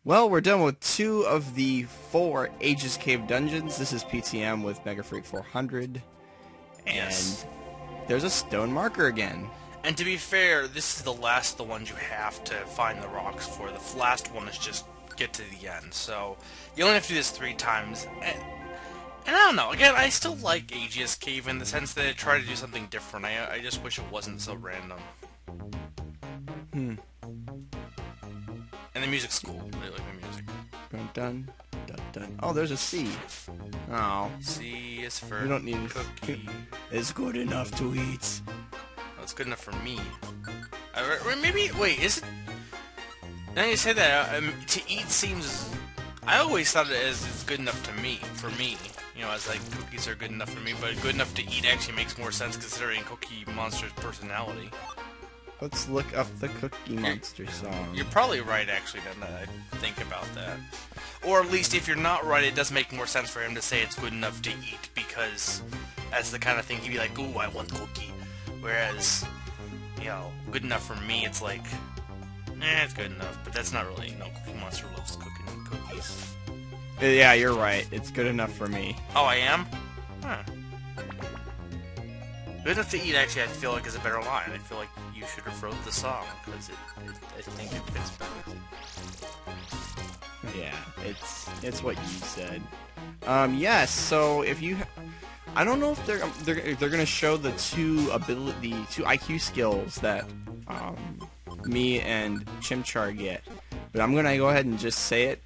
Well, we're done with 2 of the 4 Aegis Cave dungeons. This is PTM with MegaFreak 400. And Yes. there's a stone marker again. And to be fair, this is the last of the ones you have to find the rocks for. The last one is just get to the end. So you only have to do this 3 times. And I don't know. Again, I still like Aegis Cave in the sense that it tried to do something different. I just wish it wasn't so random. And the music's cool. I really like the music. Dun dun dun dun. Oh, there's a C. Oh. C is for We don't need a cookie. It's good enough to eat. Well, it's good enough for me. Or maybe, wait, is it... Now you say that, to eat seems... I always thought it as it's good enough to me, for me. You know, as like, cookies are good enough for me, but good enough to eat actually makes more sense considering Cookie Monster's personality. Let's look up the Cookie Monster song. You're probably right, actually, now that I think about that. Or at least, if you're not right, it does make more sense for him to say it's good enough to eat, because that's the kind of thing he'd be like, ooh, I want cookie. Whereas, you know, good enough for me, it's like, it's good enough. But that's not really, you know, Cookie Monster loves cooking cookies. Yeah, you're right. It's good enough for me. Oh, I am? Huh. Good enough to eat, actually, I feel like is a better line. I feel like you should have wrote the song, because I think it fits better. Yeah, it's what you said. Yes. So if you, I don't know if they're gonna show the two IQ skills that me and Chimchar get, but I'm gonna go ahead and just say it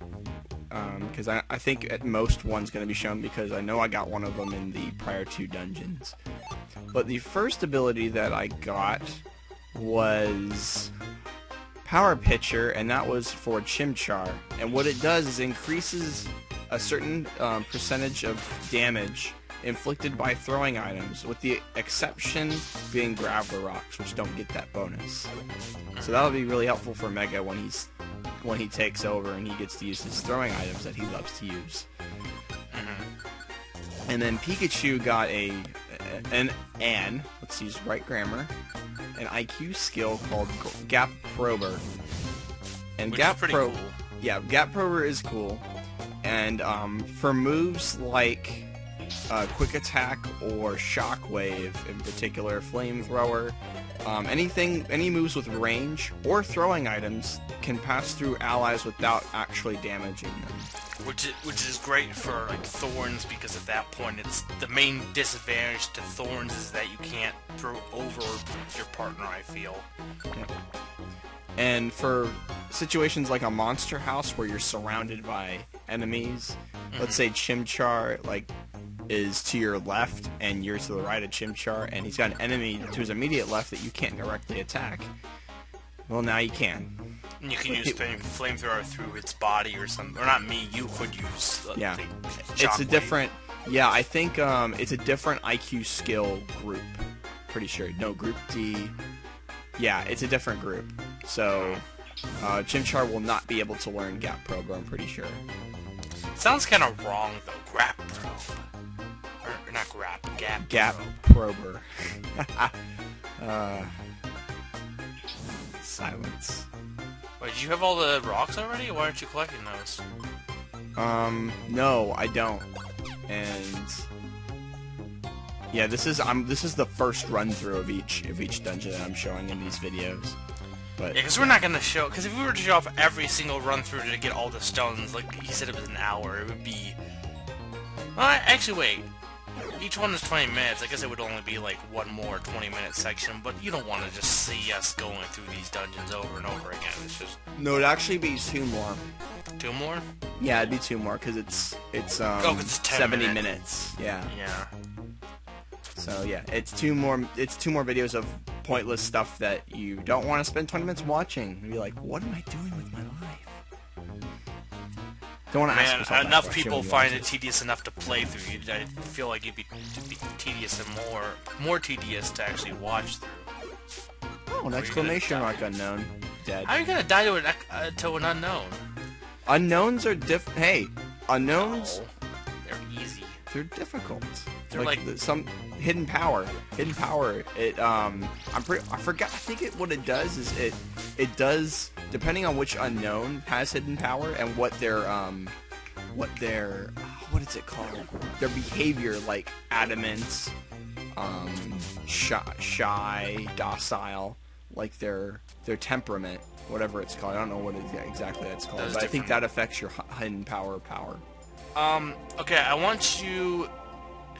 because I think at most one's gonna be shown because I know I got one of them in the prior 2 dungeons. But the first ability that I got was Power Pitcher, and that was for Chimchar. And what it does is increases a certain percentage of damage inflicted by throwing items, with the exception being Graveler Rocks, which don't get that bonus. So that'll be really helpful for Mega when he takes over and he gets to use his throwing items that he loves to use. And then Pikachu got let's use right grammar, an IQ skill called Gap Prober. And Which is pretty cool. Yeah, Gap Prober is cool. And for moves like Quick Attack or Shockwave, in particular, Flamethrower, any moves with range or throwing items can pass through allies without actually damaging them. Which is great for like Thorns, because at that point it's the main disadvantage to Thorns is that you can't throw over your partner, I feel. Yeah. And for situations like a monster house where you're surrounded by enemies, let's say Chimchar is to your left and you're to the right of Chimchar, and he's got an enemy to his immediate left that you can't directly attack. Well, now you can. And you can use Flamethrower through its body or something. Or not me, you could use yeah. Shockwave. It's a different... Yeah, I think it's a different IQ skill group. Pretty sure. No, Group D... Yeah, it's a different group. So, Chimchar will not be able to learn Gap Probe, I'm pretty sure. Sounds kind of wrong, though. Grap Probe. Or not Grap, Gap Gap Probe. Prober. Silence. Wait, do you have all the rocks already? Why aren't you collecting those? No, I don't. And yeah, this is the first run through of each dungeon that I'm showing in these videos. But yeah, because we're not gonna show. Because if we were to show off every single run through to get all the stones, like he said, it was an hour. It would be. Well, actually, wait. Each one is 20 minutes. I guess it would only be like one more 20-minute section, but you don't want to just see us going through these dungeons over and over again. It's just... No, it'd actually be 2 more. 2 more? Yeah, it'd be 2 more because it's 70 minutes. Yeah. Yeah. So yeah, it's 2 more videos of pointless stuff that you don't want to spend 20 minutes watching. And be like, what am I doing with my life? Don't want to ask yourself enough that people question find it tedious enough to play through. I feel like it'd be tedious and more tedious to actually watch through. Oh, an exclamation mark unknown. Dead. How are you gonna die to an unknown? Unknowns are Hey, unknowns. Oh, they're easy. They're difficult. They're like some hidden power. It I forgot. I think what it does is it does depending on which Unown has hidden power and what their what is it called? Their behavior, like adamant, shy, docile, like their temperament, whatever it's called. I don't know what exactly that's called, but I think that affects your hidden power. Okay, I want you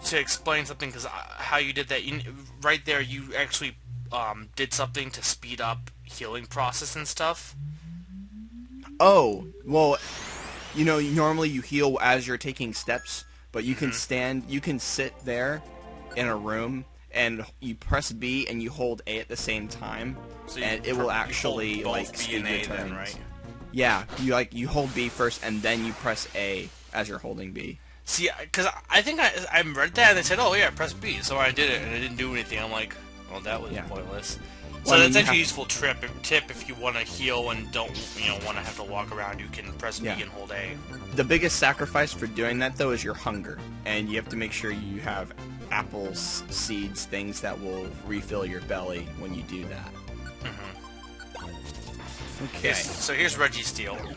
to explain something, because how you did that, right there, you actually did something to speed up healing process and stuff. Oh, well, normally you heal as you're taking steps, but you can sit there in a room and you press B and you hold A at the same time, so and it will actually like speed your turns. Then, right? Yeah, you hold B first and then you press A as you're holding B. See, because I think I read that and they said, oh yeah, press B, so I did it and it didn't do anything. I'm like, well, that was pointless. So that's actually a useful tip if you want to heal and don't want to have to walk around. You can press B and hold A. The biggest sacrifice for doing that though is your hunger, and you have to make sure you have apples, seeds, things that will refill your belly when you do that. Okay. So here's Registeel.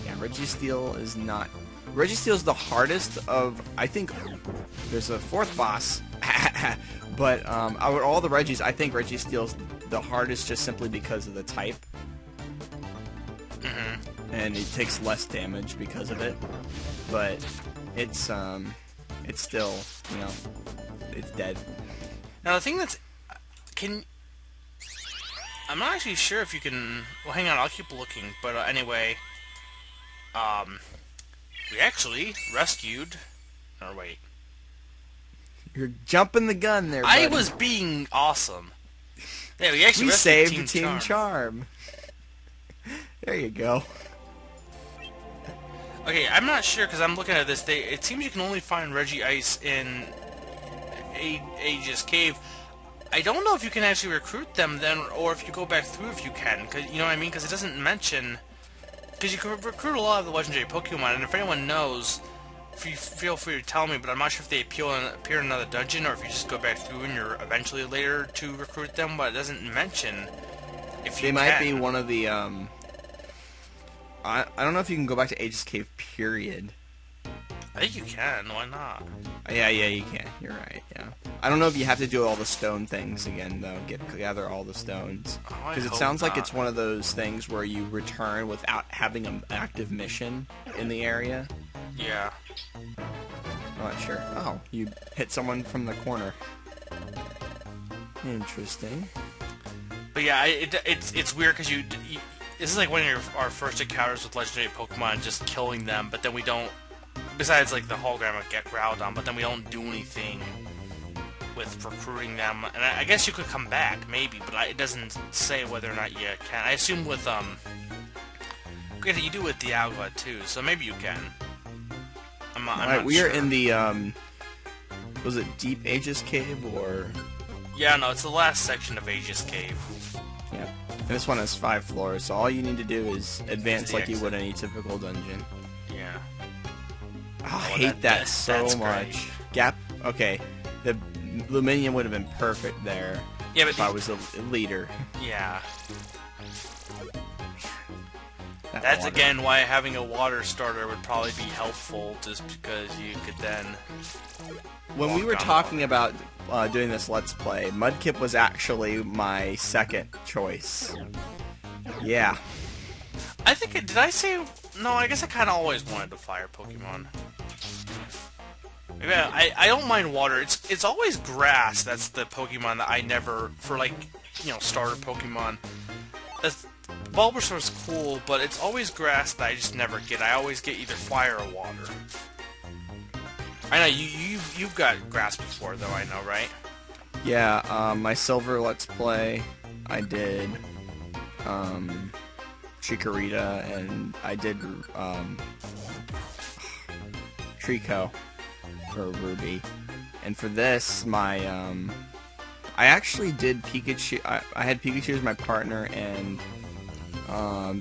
Yeah, Registeel is not. Registeel is the hardest of. I think there's a fourth boss, but out of all the Regis, I think Registeel's the hardest just simply because of the type. And it takes less damage because of it. But it's still, it's dead. Now the thing that's I'm not actually sure if you can. Well, hang on, I'll keep looking. But anyway, we actually rescued. Or wait, you're jumping the gun there, buddy. I was being awesome. Yeah, we actually saved Team Charm. There you go. Okay, I'm not sure because I'm looking at this. It seems you can only find Regice in Aegis Cave. I don't know if you can actually recruit them then, or if you go back through if you can. Cause, you know what I mean? Because it doesn't mention. Because you can recruit a lot of the legendary Pokemon, and if anyone knows, feel free to tell me. But I'm not sure if they appear in another dungeon, or if you just go back through and you're eventually later to recruit them. But it doesn't mention if you. They might be one of the. I don't know if you can go back to Aegis Cave. Period. I think you can. Why not? Yeah, you can. You're right. Yeah. I don't know if you have to do all the stone things again though. Gather all the stones. Because it sounds like it's one of those things where you return without having an active mission in the area. Yeah. I'm not sure. Oh, you hit someone from the corner. Interesting. But yeah, it's weird because this is like one of our first encounters with legendary Pokemon, just killing them, but then we don't. Besides, like, the hologram would get growled on, but then we don't do anything with recruiting them. And I guess you could come back, maybe, but it doesn't say whether or not you can. I assume with, you do with Dialga, too, so maybe you can. I'm not we sure. are in the, was it Deep Aegis Cave, or? Yeah, no, it's the last section of Aegis Cave. Yeah. And this one has 5 floors, so all you need to do is advance like you would any typical dungeon. Yeah. Oh, I hate that so much. Great. Gap. Okay, the Luminium would have been perfect there. Yeah, but if I was a leader. Yeah. That's water. Again why having a water starter would probably be helpful, just because you could then. When we were talking about doing this Let's Play, Mudkip was actually my second choice. Yeah. I think did I say no? I guess I kind of always wanted a fire Pokemon. Yeah, I don't mind water. It's always grass. That's the Pokemon that I never for starter Pokemon. Bulbasaur's cool, but it's always grass that I just never get. I always get either fire or water. I know you've got grass before though. I know, right? Yeah. My Silver Let's Play, I did. Chikorita, and I did Trico for Ruby, and for this my I actually did Pikachu. I had Pikachu as my partner, and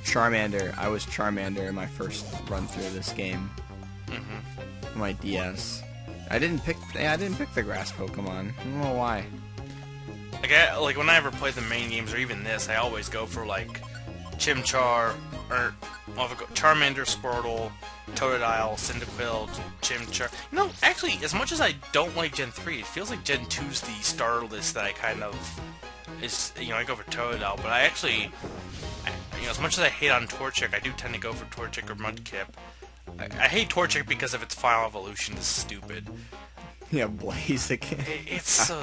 Charmander. I was Charmander in my first run through this game. My DS. I didn't pick the grass Pokemon. I don't know why. Like when I ever play the main games or even this, I always go for Chimchar, or well, Charmander, Squirtle, Totodile, Cyndaquil, Chimchar. You know, actually, as much as I don't like Gen 3, it feels like Gen 2's the starter list that I kind of is. You know, I go for Totodile, but I actually, you know, as much as I hate on Torchic, I do tend to go for Torchic or Mudkip. I hate Torchic because of its final evolution is stupid. Yeah, Blaziken. It's so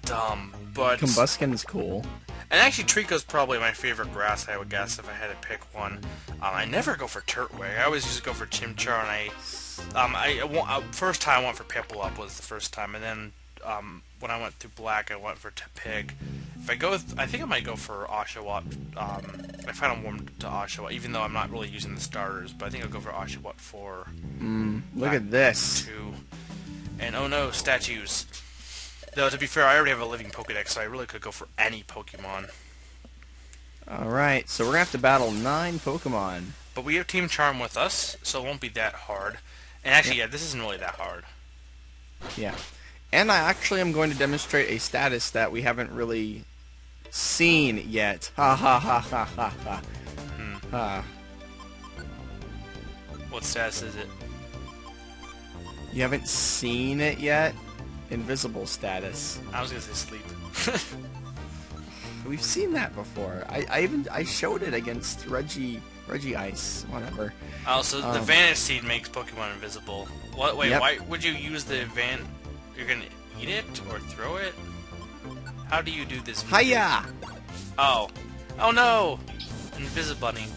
dumb, but Combusken is cool. And actually, Trico's probably my favorite grass, I would guess, if I had to pick one. I never go for Turtwig. I always used to go for Chimchar, and first time I went for Piplup was the first time, and then when I went through Black, I went for Tepig. If I go, I think I might go for Oshawott. I kind of warmed to Oshawott, even though I'm not really using the starters, but I think I'll go for Oshawott 4. Look at this. 2. And oh no, statues. Though, to be fair, I already have a living Pokedex, so I really could go for any Pokemon. Alright, so we're going to have to battle 9 Pokemon. But we have Team Charm with us, so it won't be that hard. And actually, yeah, this isn't really that hard. Yeah. And I actually am going to demonstrate a status that we haven't really seen yet. Ha ha ha ha ha ha. Ha. What status is it? You haven't seen it yet? Invisible status. I was gonna say sleep. We've seen that before. I showed it against Reggie Ice, whatever. Oh, so the Vanish Seed makes Pokemon invisible. What? Wait, yep. Why would you use the You're gonna eat it or throw it? How do you do this? Hiya! Oh. Oh no! Invisibunny.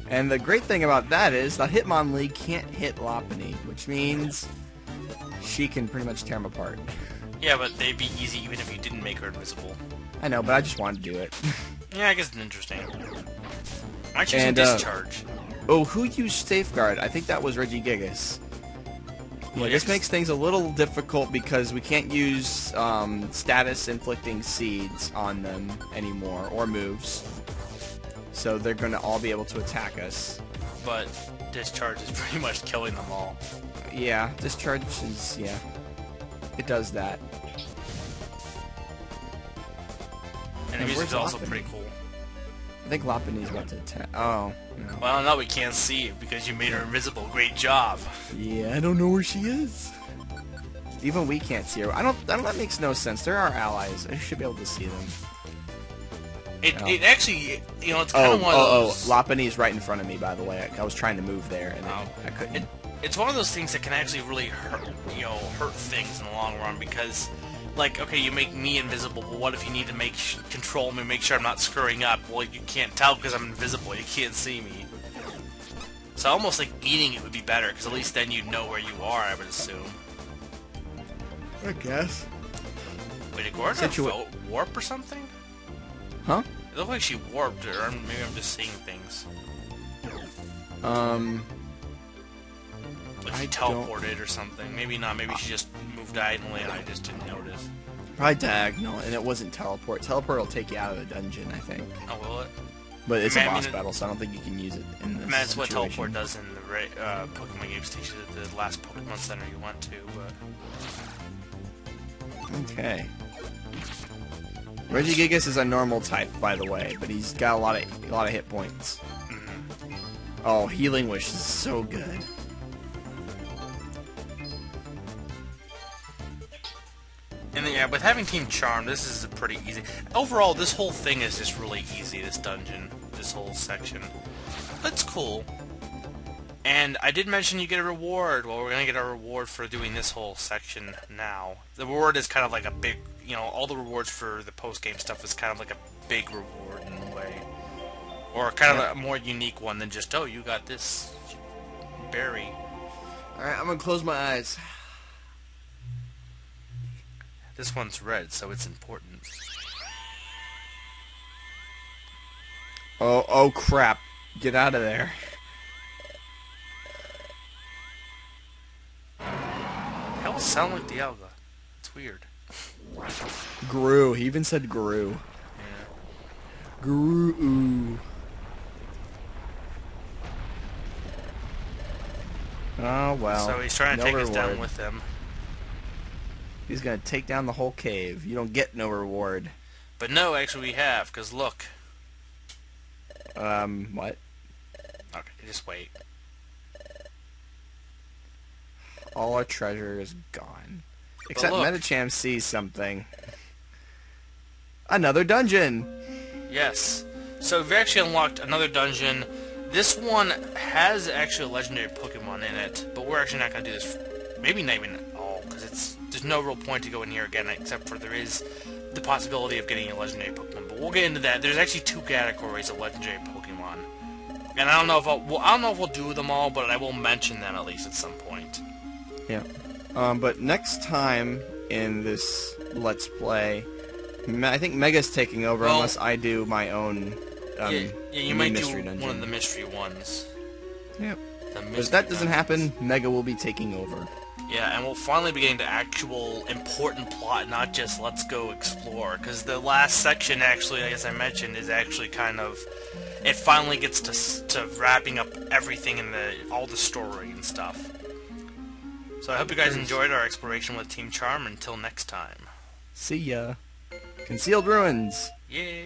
And the great thing about that is that Hitmonlee can't hit Lopunny, which means she can pretty much tear them apart. Yeah, but they'd be easy even if you didn't make her invisible. I know, but I just wanted to do it. Yeah, I guess it's interesting. I'm choosing Discharge. Oh, who used Safeguard? I think that was Regigigas. Yeah, Well, this makes things a little difficult because we can't use status-inflicting seeds on them anymore, or moves. So they're going to all be able to attack us. But Discharge is pretty much killing them all. Yeah, Discharge is, yeah. It does that. And the music's also pretty cool. I think Lopunny's about to attack. Oh, no. Well, no, we can't see it because you made her invisible. Great job. Yeah, I don't know where she is. Even we can't see her. That makes no sense. They're our allies. I should be able to see them. It actually, you know, it's kind of one of those... Lopunny's right in front of me, by the way. I was trying to move there, and I couldn't. It's one of those things that can actually really hurt, hurt things in the long run because, like, okay, you make me invisible, but what if you need to control me, make sure I'm not screwing up? Well, you can't tell because I'm invisible. You can't see me. So almost like eating it would be better because at least then you'd know where you are, I would assume. I guess. Wait, did Gordon warp or something? Huh? It looked like she warped, or maybe I'm just seeing things. Like she teleported or something. Maybe not. Maybe she just moved diagonally and I just didn't notice. Probably diagonal, and it wasn't teleport. Teleport will take you out of the dungeon, I think. Oh, will it? But it's a boss battle, so I don't think you can use it in this That's what situation. teleport does in the Pokemon Game Station at the last Pokemon Center you went to, but... Okay. Regigigas is a normal type, by the way, but he's got a lot of hit points. Mm-hmm. Oh, Healing Wish is so good. And then, yeah, with having Team Charm, this is pretty easy. Overall, this whole thing is just really easy, this dungeon, this whole section. That's cool. And I did mention you get a reward. Well, we're going to get a reward for doing this whole section now. The reward is kind of like a big, all the rewards for the post-game stuff is kind of like a big reward in a way. Or kind of a more unique one than just, oh, you got this berry. Alright, I'm going to close my eyes. This one's red, so it's important. Oh crap. Get out of there. Hell, sound like Dialga. It's weird. Grew. He even said grew. Yeah. Grew. Oh, well. So he's trying to take us down with him. He's going to take down the whole cave. You don't get no reward. But no, actually we have, because look. What? Okay, just wait. All our treasure is gone. Except look. Metacham sees something. Another dungeon! Yes. So we've actually unlocked another dungeon. This one has actually a legendary Pokemon in it, but we're actually not going to do this. Maybe not even all, because there's no real point to go in here again, except for there is the possibility of getting a legendary Pokemon. But we'll get into that. There's actually 2 categories of legendary Pokemon, and I don't know if we'll do them all, but I will mention them at least at some point. Yeah. But next time in this Let's Play, I think Mega's taking over unless I do my own. You might do dungeon. one of the mystery ones. Yep. If that doesn't happen, Mega will be taking over. Yeah, and we'll finally be getting to actual important plot, not just let's go explore. Because the last section, actually, as I mentioned, is actually kind of... It finally gets to wrapping up everything in all the story and stuff. So I hope you guys enjoyed our exploration with Team Charm. Until next time. See ya. Concealed Ruins. Yeah.